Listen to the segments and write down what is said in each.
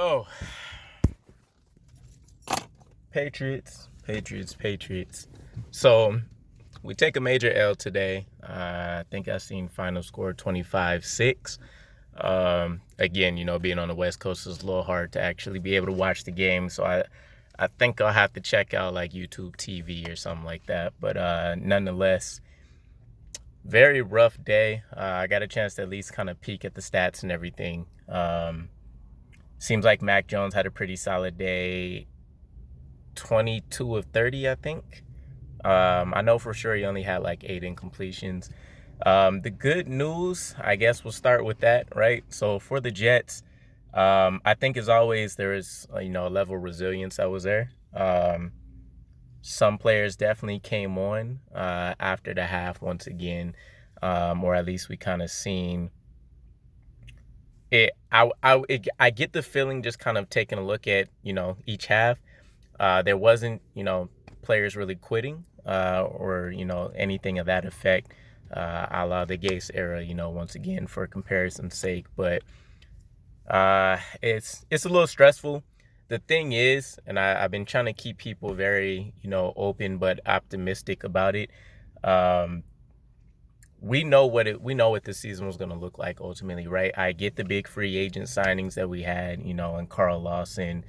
So, Patriots. So, we take a major L today. I think I seen final score 25-6. Again, being on the West Coast is a little hard to actually be able to watch the game. So, I think I'll have to check out like YouTube TV or something like that. But nonetheless, very rough day. I got a chance to at least kind of peek at the stats and everything. Seems like Mac Jones had a pretty solid day. 22 of 30, I think. I know for sure he only had like 8 incompletions. The good news, I guess we'll start with that, right? So for the Jets, I think as always, there is, a level of resilience that was there. Some players definitely came on after the half once again, or at least we kind of seen it. I get the feeling just kind of taking a look at, each half. There wasn't, players really quitting or, anything of that effect, a la the Gase era, once again, for comparison's sake. But it's a little stressful. The thing is, and I've been trying to keep people very, open but optimistic about it. We know what this season was going to look like ultimately, right? I get the big free agent signings that we had, and Carl Lawson,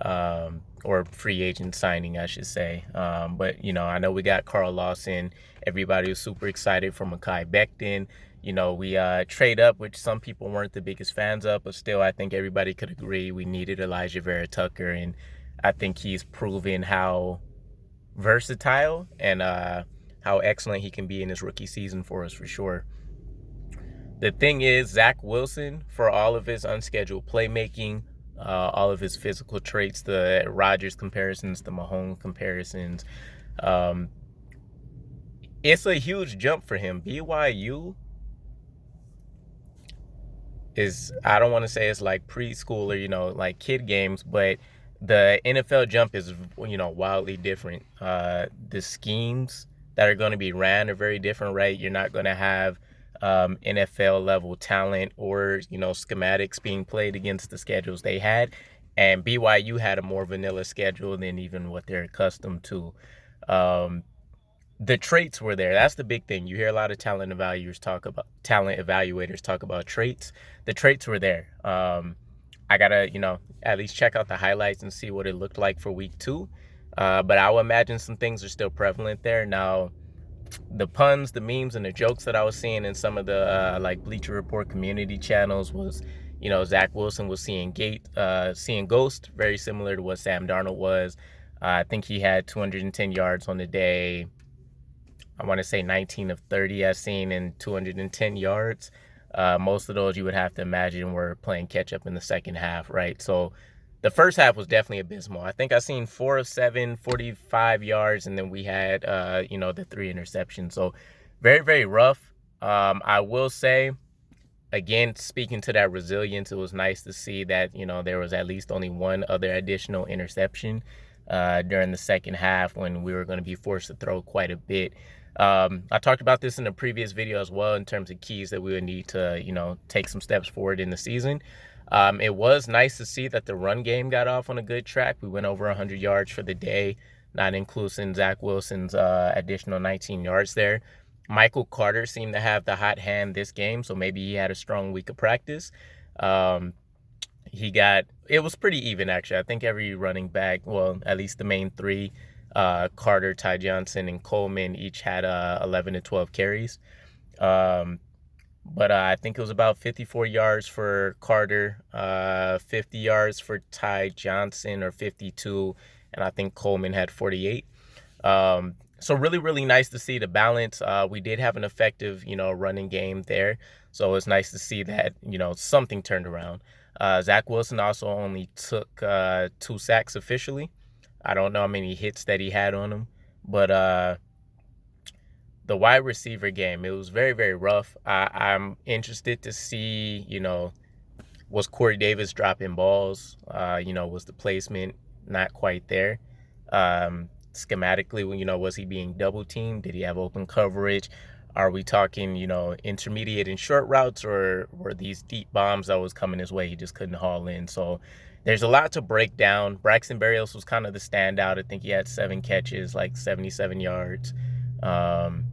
or free agent signing, I should say. But, I know we got Carl Lawson. Everybody was super excited for Mekhi Becton. We trade up, which some people weren't the biggest fans of, but still, I think everybody could agree we needed Elijah Vera Tucker, and I think he's proven how versatile and how excellent he can be in his rookie season for us, for sure. The thing is, Zach Wilson, for all of his unscheduled playmaking, all of his physical traits, the Rodgers comparisons, the Mahomes comparisons, it's a huge jump for him. BYU is, I don't want to say it's like preschool or, like kid games, but the NFL jump is, wildly different. The schemes that are going to be ran are very different, right? You're not going to have NFL level talent or, schematics being played against the schedules they had. And BYU had a more vanilla schedule than even what they're accustomed to. The traits were there. That's the big thing. You hear a lot of talent evaluators talk about traits. The traits were there. I gotta, at least check out the highlights and see what it looked like for week 2. But I would imagine some things are still prevalent there. Now, the puns, the memes, and the jokes that I was seeing in some of the like Bleacher Report community channels was, Zach Wilson was seeing ghost, very similar to what Sam Darnold was. I think he had 210 yards on the day. I want to say 19 of 30 I've seen in 210 yards. Most of those you would have to imagine were playing catch up in the second half, right? So the first half was definitely abysmal. I think I seen 4 of 7, 45 yards, and then we had, the 3 interceptions. So very, very rough. I will say, again, speaking to that resilience, it was nice to see that, there was at least only one other additional interception during the second half when we were going to be forced to throw quite a bit. I talked about this in a previous video as well in terms of keys that we would need to, take some steps forward in the season. It was nice to see that the run game got off on a good track. We went over 100 yards for the day, not including Zach Wilson's additional 19 yards there. Michael Carter seemed to have the hot hand this game, so maybe he had a strong week of practice. It was pretty even, actually. I think every running back, well, at least the main 3, Carter, Ty Johnson, and Coleman each had 11 to 12 carries. But I think it was about 54 yards for Carter, 50 yards for Ty Johnson, or 52, and I think Coleman had 48. So really, really nice to see the balance. We did have an effective, running game there. So it's nice to see that, something turned around. Zach Wilson also only took 2 sacks officially. I don't know how many hits that he had on him, but the wide receiver game, it was very, very rough. I'm interested to see, was Corey Davis dropping balls? Was the placement not quite there? Schematically, was he being double teamed? Did he have open coverage? Are we talking, intermediate and short routes, or were these deep bombs that was coming his way he just couldn't haul in? So there's a lot to break down. Braxton Berrios was kind of the standout. I think he had 7 catches, like 77 yards. Um,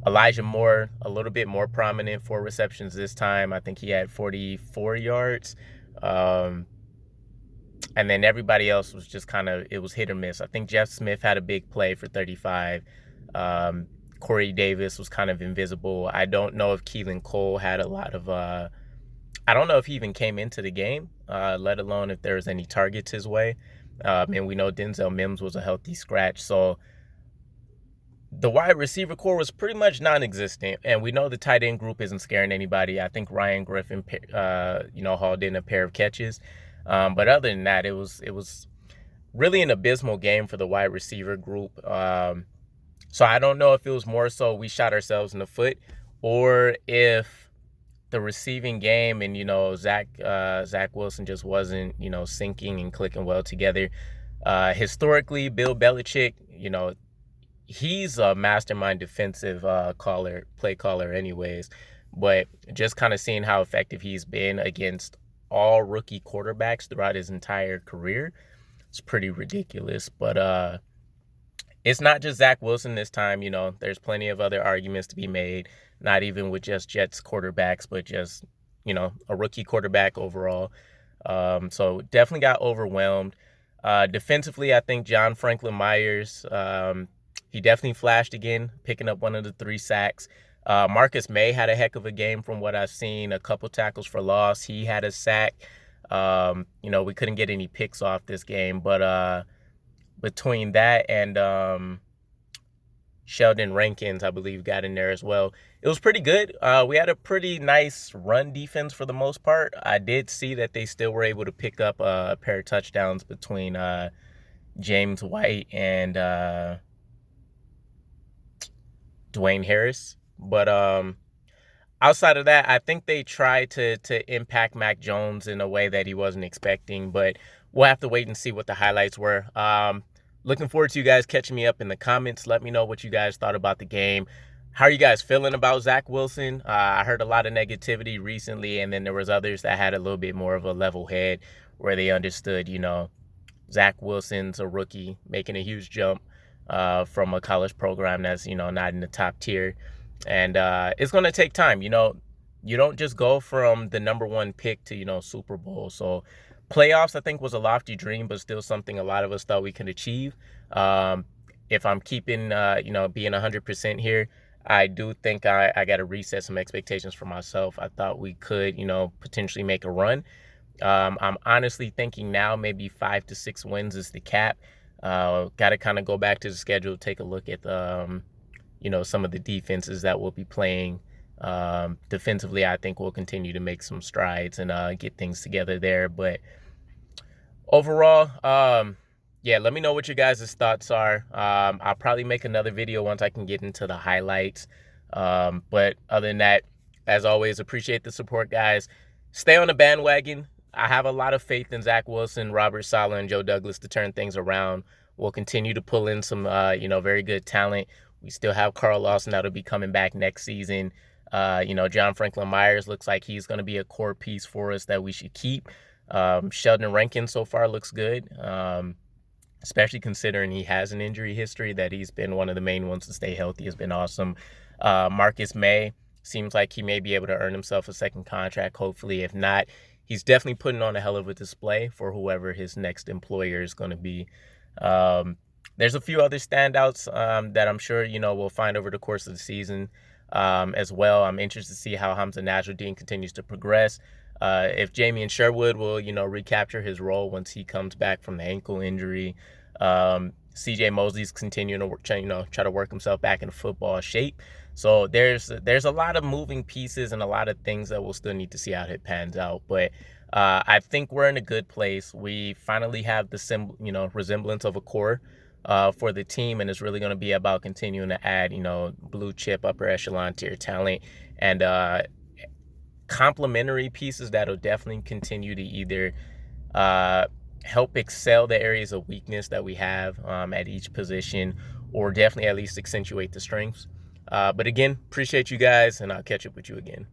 Elijah Moore, a little bit more prominent, 4 receptions this time. I think he had 44 yards. And then everybody else was just it was hit or miss. I think Jeff Smith had a big play for 35. Corey Davis was kind of invisible. I don't know if Keelan Cole had a lot of, I don't know if he even came into the game, let alone if there was any targets his way. And we know Denzel Mims was a healthy scratch. So the wide receiver core was pretty much non-existent. And we know the tight end group isn't scaring anybody. I think Ryan Griffin, hauled in a pair of catches. But other than that, it was really an abysmal game for the wide receiver group. So I don't know if it was more so we shot ourselves in the foot, or if the receiving game and Zach Wilson just wasn't syncing and clicking well together. Historically, Bill Belichick, he's a mastermind defensive play caller anyways, but just kind of seeing how effective he's been against all rookie quarterbacks throughout his entire career, it's pretty ridiculous. But it's not just Zach Wilson this time. There's plenty of other arguments to be made, not even with just Jets quarterbacks, but just a rookie quarterback overall. So definitely got overwhelmed. Defensively, I think John Franklin Myers, he definitely flashed again, picking up one of the 3 sacks. Marcus May had a heck of a game from what I've seen. A couple tackles for loss. He had a sack. We couldn't get any picks off this game, but between that and Sheldon Rankins, I believe, got in there as well. It was pretty good. We had a pretty nice run defense for the most part. I did see that they still were able to pick up a pair of touchdowns between James White and Dwayne Harris. But outside of that, I think they tried to impact Mac Jones in a way that he wasn't expecting. But we'll have to wait and see what the highlights were. Looking forward to you guys catching me up in the comments. Let me know what you guys thought about the game. How are you guys feeling about Zach Wilson? I heard a lot of negativity recently, and then there was others that had a little bit more of a level head where they understood, Zach Wilson's a rookie making a huge jump from a college program that's, not in the top tier. And it's going to take time. You don't just go from the number 1 pick to, Super Bowl. So playoffs, I think, was a lofty dream, but still something a lot of us thought we could achieve. If I'm keeping, being 100% here, I do think I got to reset some expectations for myself. I thought we could, potentially make a run. I'm honestly thinking now maybe 5 to 6 wins is the cap. Got to kind of go back to the schedule, take a look at some of the defenses that we'll be playing. Defensively, I think we'll continue to make some strides and get things together there. But overall, let me know what your guys' thoughts are. I'll probably make another video once I can get into the highlights. But other than that, as always, appreciate the support, guys. Stay on the bandwagon. I have a lot of faith in Zach Wilson, Robert Saleh, and Joe Douglas to turn things around. We'll continue to pull in some, very good talent. We still have Carl Lawson that'll be coming back next season. John Franklin Myers looks like he's going to be a core piece for us that we should keep. Sheldon Rankins so far looks good, especially considering he has an injury history, that he's been one of the main ones to stay healthy has been awesome. Marcus May seems like he may be able to earn himself a second contract, hopefully. If not, he's definitely putting on a hell of a display for whoever his next employer is going to be. There's a few other standouts that I'm sure, we'll find over the course of the season as well. I'm interested to see how Hamza Nasruddin continues to progress. If Jamie Sherwood will, recapture his role once he comes back from the ankle injury. CJ Mosley's continuing to try to work himself back into football shape. So there's a lot of moving pieces and a lot of things that we'll still need to see how it pans out. But I think we're in a good place. We finally have the resemblance of a core for the team, and it's really going to be about continuing to add, blue chip, upper echelon tier talent and complementary pieces that'll definitely continue to either help excel the areas of weakness that we have at each position, or definitely at least accentuate the strengths. But again, appreciate you guys, and I'll catch up with you again.